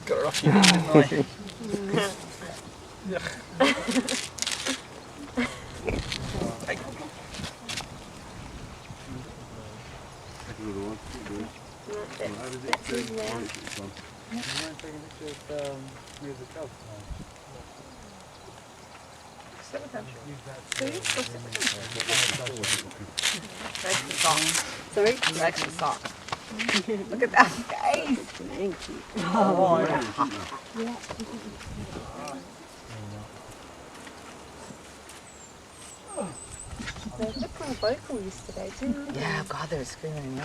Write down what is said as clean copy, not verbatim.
Got her off you, didn't I? Hey. Extra sock. Sorry? Extra sock. Look at that face. Thank you. They're kind of vocal yesterday, too. Yeah, God, they were screaming.